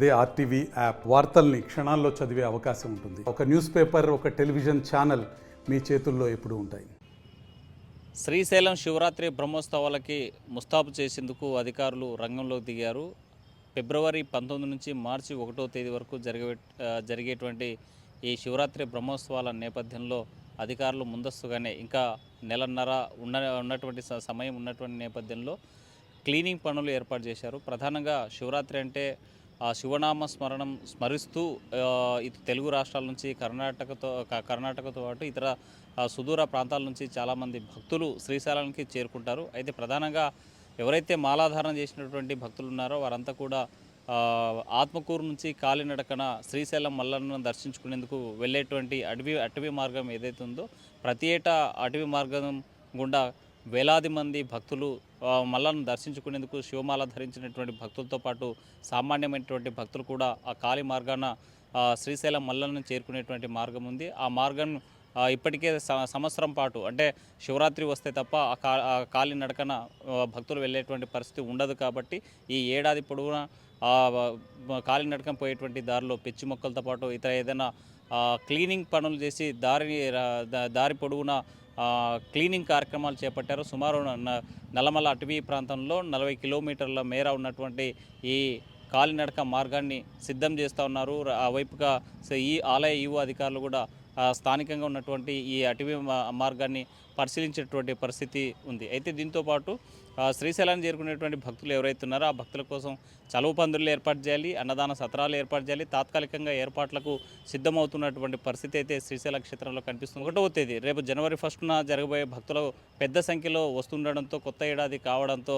అదే RTV app వార్తల్ని క్షణాల్లో చదివే అవకాశం ఉంటుంది. ఒక న్యూస్ పేపర్, ఒక టెలివిజన్ ఛానల్ మీ చేతుల్లో ఎప్పుడూ ఉంటాయి. శ్రీశైలం శివరాత్రి బ్రహ్మోత్సవాలకి ముస్తాబు చేసేందుకు అధికారులు రంగంలోకి దిగారు. ఫిబ్రవరి 19 నుంచి మార్చి 1వ తేదీ వరకు జరిగేటువంటి ఈ శివరాత్రి బ్రహ్మోత్సవాల నేపథ్యంలో అధికారులు ముందస్తుగానే ఇంకా నెలన్నర ఉన్నటువంటి సమయం ఉన్నటువంటి నేపథ్యంలో క్లీనింగ్ పనులు ఏర్పాటు చేశారు. ప్రధానంగా శివరాత్రి అంటే ఆ శివనామ స్మరిస్తూ ఇది తెలుగు రాష్ట్రాల నుంచి కర్ణాటకతో పాటు ఇతర సుదూర ప్రాంతాల నుంచి చాలామంది భక్తులు శ్రీశైలానికి చేరుకుంటారు. అయితే ప్రధానంగా ఎవరైతే మాలాధారణ చేసినటువంటి భక్తులు ఉన్నారో వారంతా కూడా ఆత్మకూరు నుంచి కాలినడకన శ్రీశైలం మల్లన్నను దర్శించుకునేందుకు వెళ్ళేటువంటి అటవీ మార్గం ఏదైతే ఉందో ప్రతి ఏటా అటవీ మార్గం గుండా వేలాది మంది భక్తులు మల్లను దర్శించుకునేందుకు శివమాల ధరించినటువంటి భక్తులతో పాటు సామాన్యమైనటువంటి భక్తులు కూడా ఆ కాలి మార్గాన శ్రీశైలం మల్లను చేరుకునేటువంటి మార్గం ఉంది. ఆ మార్గం ఇప్పటికే సంవత్సరం పాటు అంటే శివరాత్రి వస్తే తప్ప ఆ కాలి నడకన భక్తులు వెళ్ళేటువంటి పరిస్థితి ఉండదు. కాబట్టి ఈ ఏడాది పొడవునా కాలి నడకన పోయేటువంటి దారిలో పిచ్చి మొక్కలతో పాటు ఇతర ఏదైనా క్లీనింగ్ పనులు చేసి దారి పొడవునా క్లీనింగ్ కార్యక్రమాలు చేపట్టారు. సుమారు నల్లమల అటవీ ప్రాంతంలో 40 కిలోమీటర్ల మేర ఉన్నటువంటి ఈ కాలినడక మార్గాన్ని సిద్ధం చేస్తూ ఉన్నారు. ఆ వైపుగా ఈ ఆలయ ఈవో అధికారులు కూడా స్థానికంగా ఉన్నటువంటి ఈ అటవీ మార్గాన్ని పరిశీలించేటువంటి పరిస్థితి ఉంది. అయితే దీంతోపాటు శ్రీశైలాన్ని చేరుకునేటువంటి భక్తులు ఎవరైతే ఉన్నారో ఆ భక్తుల కోసం చలువ పందిర్లు ఏర్పాటు చేయాలి, అన్నదాన సత్రాలు ఏర్పాటు చేయాలి. తాత్కాలికంగా ఏర్పాట్లకు సిద్ధమవుతున్నటువంటి పరిస్థితి అయితే శ్రీశైల క్షేత్రంలో కనిపిస్తుంది. 1వ తేదీ రేపు జనవరి 1న జరగబోయే భక్తులు పెద్ద సంఖ్యలో వస్తుండడంతో కొత్త ఏడాది కావడంతో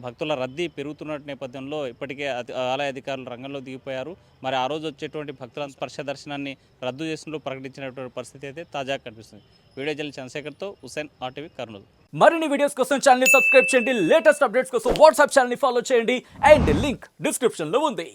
భక్తుల రద్దీ పెరుగుతున్న నేపథ్యంలో ఇప్పటికే ఆలయ అధికారులు రంగంలో దిగిపోయారు. మరి ఆ రోజు వచ్చేటువంటి భక్తుల స్పర్శ దర్శనాన్ని రద్దు చేసినట్లు ప్రకటించినటువంటి పరిస్థితి అయితే తాజాగా కనిపిస్తుంది. వీడియో జర్నలిస్ట్ చంద్రశేఖర్తో హుసేన్, ఆర్టీవీ, కర్నూలు. మరిన్ని వీడియోస్ కోసం ఛానల్ ని సబ్స్క్రైబ్ చేయండి. లేటెస్ట్ అప్డేట్స్ కోసం వాట్సాప్ ఛానల్ ని ఫాలో చేయండి. అండ్ లింక్ డిస్క్రిప్షన్ లో ఉంది.